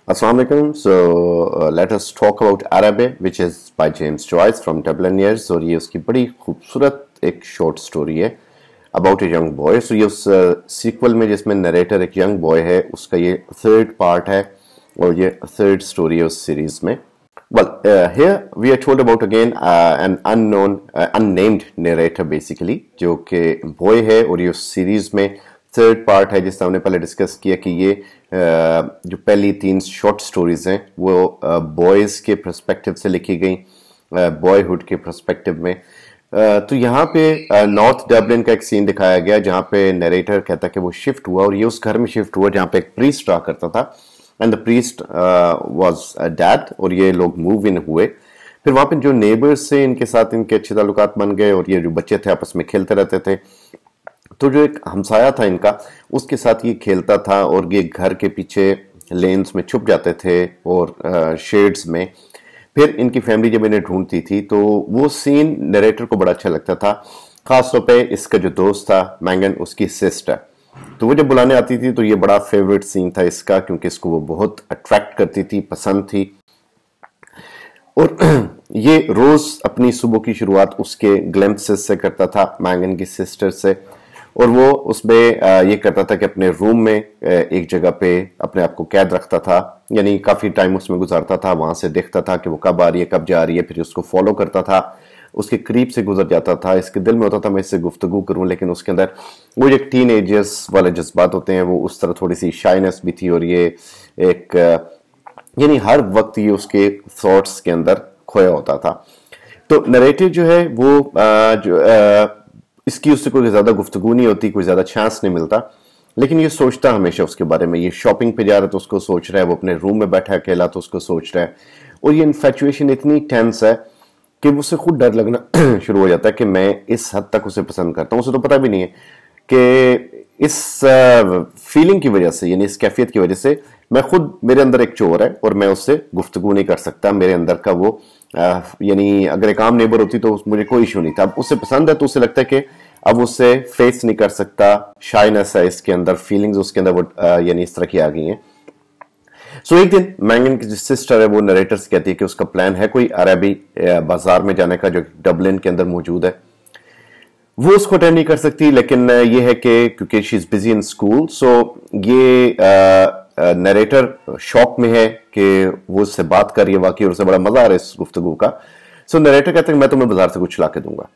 Assalamu alaikum. So let us talk about Arabe, which is by James Joyce from Dublin Years. और ये उसकी बड़ी खूबसूरत एक शॉर्ट स्टोरी है अबाउट ए यंग बॉय. सो ये उस सीक्वल में जिसमें नरेटर एक यंग बॉय है उसका ये थर्ड पार्ट है और ये थर्ड स्टोरी है उस सीरीज में. Well, here we are told about again an unnamed narrator basically, जो कि बॉय है और ये उस सीरीज में थर्ड पार्ट है जिससे हमने पहले डिस्कस किया कि ये जो पहली 3 शॉर्ट स्टोरीज हैं वो बॉयज़ के पर्सपेक्टिव से लिखी गई, बॉयहुड के पर्सपेक्टिव में. तो यहाँ पे नॉर्थ डबलिन का एक सीन दिखाया गया जहाँ पे नरेटर कहता है कि वो शिफ्ट हुआ और ये उस घर में शिफ्ट हुआ जहाँ पे एक प्रीस्ट रहा करता था and the priest was dad और ये लोग मूव इन हुए. फिर वहाँ पे जो नेबर्स थे इनके साथ इनके अच्छे ताल्लुकात बन गए और ये जो बच्चे थे आपस में खेलते रहते थे. तो जो एक हमसाया था इनका उसके साथ ये खेलता था और ये घर के पीछे लेन्स में छुप जाते थे और शेड्स में. फिर इनकी फैमिली जब इन्हें ढूंढती थी तो वो सीन नरेटर को बड़ा अच्छा लगता था, खासतौर पे इसका जो दोस्त था मैंगन उसकी सिस्टर. तो वो जब बुलाने आती थी तो ये बड़ा फेवरेट सीन था इसका क्योंकि इसको वो बहुत अट्रैक्ट करती थी, पसंद थी. और ये रोज अपनी सुबह की शुरुआत उसके ग्लिम्प्सेस से करता था, मैंगन की सिस्टर से. और वो उसमें ये करता था कि अपने रूम में एक जगह पे अपने आप को कैद रखता था, यानी काफी टाइम उसमें गुजारता था, वहां से देखता था कि वो कब आ रही है कब जा रही है, फिर उसको फॉलो करता था, उसके करीब से गुजर जाता था. इसके दिल में होता था मैं इससे गुफ्तगू करूं, लेकिन उसके अंदर वो एक टीनेजर्स वाले जज्बात होते हैं वो उस तरह थोड़ी सी शाइनेस भी थी और ये एक यानी हर वक्त ये उसके थॉट्स के अंदर खोया होता था. तो नरेटिव जो है वो इसकी उससे कोई ज्यादा गुफ्तगू नहीं होती, कोई ज्यादा चांस नहीं मिलता, लेकिन ये सोचता हमेशा उसके बारे में. ये शॉपिंग पे जा रहा है तो उसको सोच रहा है, वो अपने रूम में बैठा है अकेला तो उसको सोच रहा है. और ये इन्फैचुएशन इतनी टेंस है कि उसे खुद डर लगना शुरू हो जाता है कि मैं इस हद तक उसे पसंद करता हूं. उसे तो पता भी नहीं है कि इस फीलिंग की वजह से यानी इस कैफियत की वजह से मैं खुद, मेरे अंदर एक चोर है और मैं उससे गुफ्तगू नहीं कर सकता. मेरे अंदर का वो यानी अगर एक आम नेबर होती तो मुझे कोई इशू नहीं था. अब उससे पसंद है तो उसे लगता है कि अब उससे फेस नहीं कर सकता, शाइनेस है इसके अंदर, फीलिंग्स उसके अंदर वो यानी इस तरह की आ गई हैं. सो एक दिन मैंगन की जो सिस्टर है वो नरेटर से कहती है कि उसका प्लान है कोई अरबी बाजार में जाने का जो डबलिन के अंदर मौजूद है. वो उसको अटेंड नहीं कर सकती, लेकिन ये है कि क्योंकि she is busy in school, so ये नरेटर शॉक में है कि वो उससे बात कर रही है वाकई और उसे बड़ा मजा आ रहा है इस गुफ्तगू का. सो नरेटर कहते हैं मैं तुम्हें बाजार से कुछ ला के दूंगा.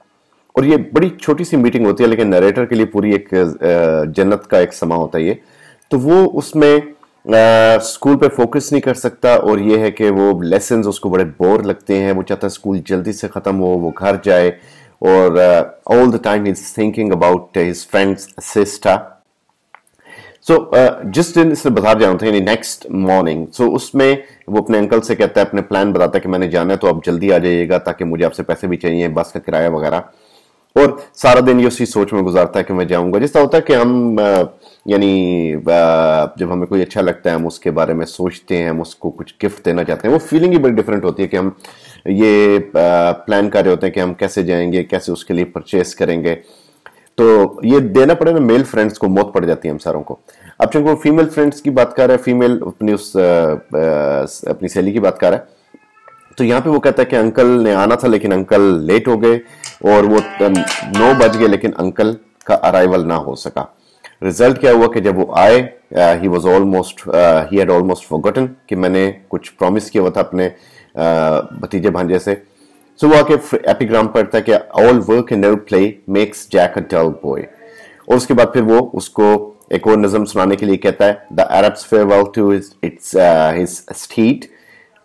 और ये बड़ी छोटी सी मीटिंग होती है लेकिन नरेटर के लिए पूरी एक जन्नत का एक समा होता है ये. तो वो उसमें स्कूल पे फोकस नहीं कर सकता और ये है कि वो लेसन्स उसको बड़े बोर लगते हैं. वो चाहता है स्कूल जल्दी से खत्म हो, वो घर जाए और all the time he is thinking about his friends sister. So जिस दिन इसने बाजार जाना था यानी नेक्स्ट मॉर्निंग, सो उसमें वो अपने अंकल से कहता है, अपने प्लान बताता है कि मैंने जाना है तो आप जल्दी आ जाइएगा ताकि मुझे आपसे पैसे भी चाहिए, बस का किराया वगैरह. और सारा दिन ये उसी सोच में गुजारता है कि मैं जाऊंगा. जिस तरह होता है कि हम यानी जब हमें कोई अच्छा लगता है हम उसके बारे में सोचते हैं, हम उसको कुछ गिफ्ट देना चाहते हैं. वो फीलिंग ही बड़ी डिफरेंट होती है कि हम ये प्लान कर रहे होते हैं कि हम कैसे जाएंगे, कैसे उसके लिए परचेस करेंगे. तो ये देना पड़े ना मेल फ्रेंड्स को मौत पड़ जाती है हम सारों को. अब चूंकि वो फीमेल फ्रेंड्स की बात कर रहा है, फीमेल अपनी उस अपनी सहेली की बात कर रहा है, तो यहाँ पे वो कहता है कि अंकल ने आना था लेकिन अंकल लेट हो गए और वो 9 बज गए लेकिन अंकल का अराइवल ना हो सका. रिजल्ट क्या हुआ कि जब वो आए ही हैड ऑलमोस्ट फॉरगॉटन कि मैंने कुछ प्रॉमिस किया हुआ था अपने भतीजे भांजे से. सो वो आके एपिग्राम पढ़ता है कि all work and no play makes Jack a dull boy. और उसके बाद फिर वो उसको एक और नज़म सुनाने के लिए कहता है the Arab's farewell to his street.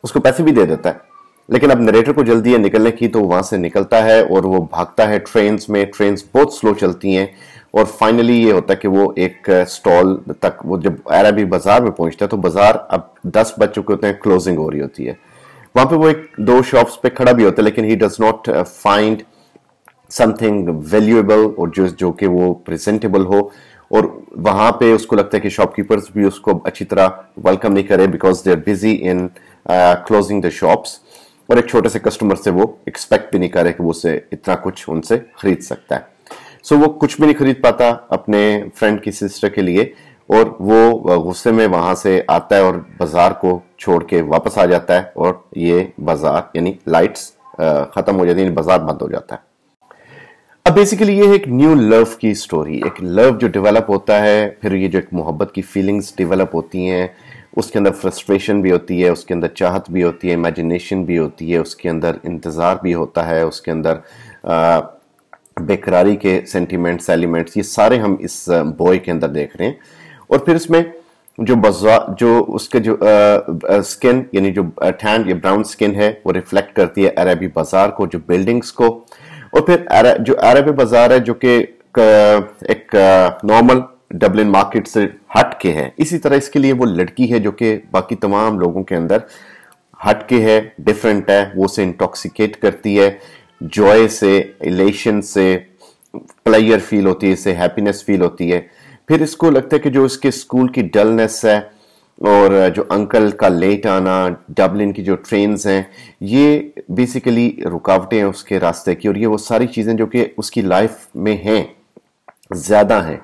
उसको पैसे भी दे देता है लेकिन अब नरेटर को जल्दी है निकलने की तो वहां से निकलता है और वो भागता है ट्रेन्स में. ट्रेन्स बहुत स्लो चलती हैं और फाइनली ये होता है कि वो एक स्टॉल तक, वो जब अरबी बाजार में पहुंचता है तो बाजार अब 10 बज चुके होते हैं, क्लोजिंग हो रही होती है. वहां पे वो 1-2 शॉप्स पे खड़ा भी होता है लेकिन he does not find something valuable और जो कि वो प्रेजेंटेबल हो. और वहां पे उसको लगता है कि शॉपकीपर्स भी उसको अच्छी तरह वेलकम नहीं करे because they are busy in closing the shops. और एक छोटे से कस्टमर से वो एक्सपेक्ट भी नहीं करे कि वो उसे इतना कुछ उनसे खरीद सकता है. सो वो कुछ भी नहीं खरीद पाता अपने फ्रेंड की सिस्टर के लिए और वो गुस्से में वहां से आता है और बाजार को छोड़ के वापस आ जाता है और ये बाजार यानी लाइट्स खत्म हो जाती है, बाजार बंद हो जाता है। अब बेसिकली ये है एक न्यू लव की स्टोरी, एक लव जो डेवलप होता है, फिर ये जो एक मोहब्बत की फीलिंग्स डेवलप होती हैं, उसके अंदर फ्रस्ट्रेशन भी होती है, उसके अंदर चाहत भी होती है, इमेजिनेशन भी होती है, उसके अंदर इंतज़ार भी होता है, उसके अंदर बेकरारी के सेंटिमेंट्स एलिमेंट्स, ये सारे हम इस बॉय के अंदर देख रहे हैं। और फिर इसमें जो उसके जो स्किन यानी जो टैन या ब्राउन स्किन है वो रिफ्लेक्ट करती है अरबी बाजार को, जो बिल्डिंग्स को। और फिर जो अरबी बाजार है जो कि एक नॉर्मल डबलिन मार्केट से हट के है, इसी तरह इसके लिए वो लड़की है जो कि बाकी तमाम लोगों के अंदर हट के है, डिफरेंट है, वो उसे इंटॉक्सिकेट करती है, जॉय से, इलेशन से, प्लेयर फील होती है, इससे हैप्पीनेस फील होती है। फिर इसको लगता है कि जो इसके स्कूल की डलनेस है और जो अंकल का लेट आना, डबलिन की जो ट्रेन्स हैं, ये बेसिकली रुकावटें हैं उसके रास्ते की, और ये वो सारी चीज़ें जो कि उसकी लाइफ में हैं, ज़्यादा हैं,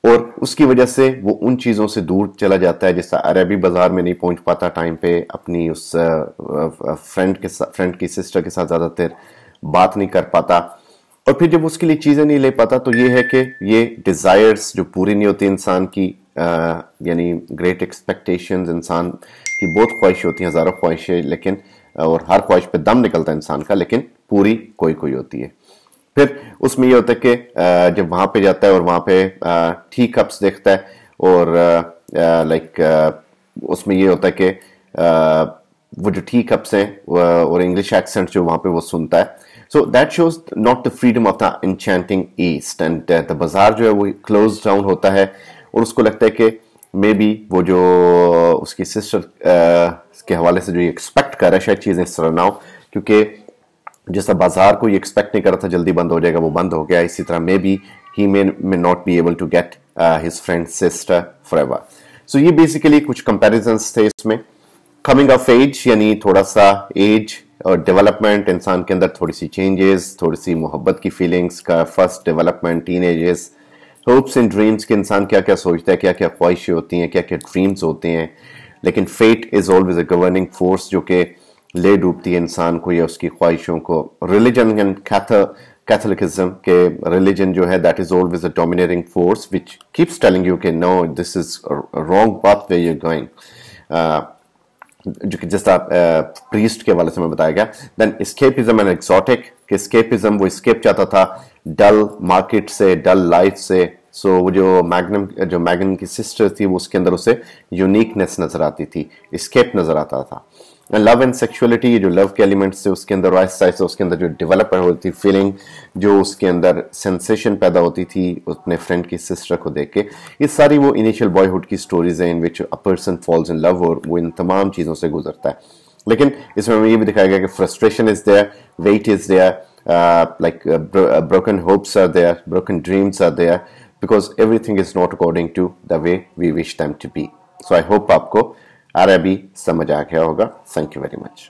और उसकी वजह से वो उन चीज़ों से दूर चला जाता है। जैसा अरबी बाज़ार में नहीं पहुंच पाता टाइम पे, अपनी उस फ्रेंड की सिस्टर के साथ ज़्यादा देर बात नहीं कर पाता, और फिर जब उसके लिए चीज़ें नहीं ले पाता तो ये है कि ये डिज़ायर्स जो पूरी नहीं होती इंसान की, यानी ग्रेट एक्सपेक्टेशंस, इंसान की बहुत ख्वाहिश होती हैं, हज़ारों ख्वाहिशें, लेकिन और हर ख्वाहिश पे दम निकलता है इंसान का, लेकिन पूरी कोई कोई होती है। फिर उसमें ये होता है कि जब वहाँ पे जाता है और वहाँ पे टी कप्स देखता है, और उसमें ये होता है कि वो जो टी कप्स हैं और इंग्लिश एक्सेंट जो वहाँ पे वो सुनता है, so that shows not the freedom of the enchanting east, and the बाजार जो है वो क्लोज डाउन होता है, और उसको लगता है कि मे बी वो जो उसकी सिस्टर के हवाले से जो ये एक्सपेक्ट कर रहा है शायद चीज़ें इस तरह ना हो, क्योंकि जैसा बाजार को ये एक्सपेक्ट नहीं कर रहा था जल्दी बंद हो जाएगा, वो बंद हो गया। इसी तरह maybe he may not be able to get his friend sister forever. So ये बेसिकली कुछ कंपैरिजंस थे इसमें। कमिंग ऑफ एज यानी थोड़ा सा एज और डेवलपमेंट, इंसान के अंदर थोड़ी सी चेंजेस, थोड़ी सी मोहब्बत की फीलिंग्स का first development, teenages, hopes and dreams के इंसान क्या क्या सोचता है, क्या क्या ख्वाहिशें होती हैं, क्या क्या ड्रीम्स होते हैं, लेकिन fate is always a governing force जो कि ले डूबती है इंसान को या उसकी ख्वाहिशों को। रिलीजन एंड कैथोलिकिज्म के रिलीजन जो है that is always a dominating force which keeps telling you कि no this is wrong path way you are going, जो कि जैसा प्रीस्ट के हवाले से मैं बताया गया। देन एस्केपिज्म एंड एक्सोटिक, कि एस्केपिज्म वो एस्केप चाहता था डल मार्केट से, डल लाइफ से। सो वो जो मैग्नम की सिस्टर थी वो उसके अंदर उसे यूनिकनेस नजर आती थी, एस्केप नजर आता था। लव एंड सेक्सुअलिटी, जो लव के एलिमेंट्स थे उसके अंदर, आहिस्ता आहिस्ता उसके अंदर जो डेवलपमेंट होती थी, फीलिंग जो उसके अंदर सेंसेशन पैदा होती थी अपने फ्रेंड की सिस्टर को देख के, ये सारी वो इनिशियल बॉयहुड की स्टोरीज हैं in which a person falls in love, और वो इन तमाम चीज़ों से गुजरता है। लेकिन इसमें हमें ये भी दिखाया गया कि frustration is there, wait is there, broken hopes are there, broken dreams are there, because everything is not according to the way we wish them to be. So I hope आपको अरबी समझ आ गया होगा। Thank you very much.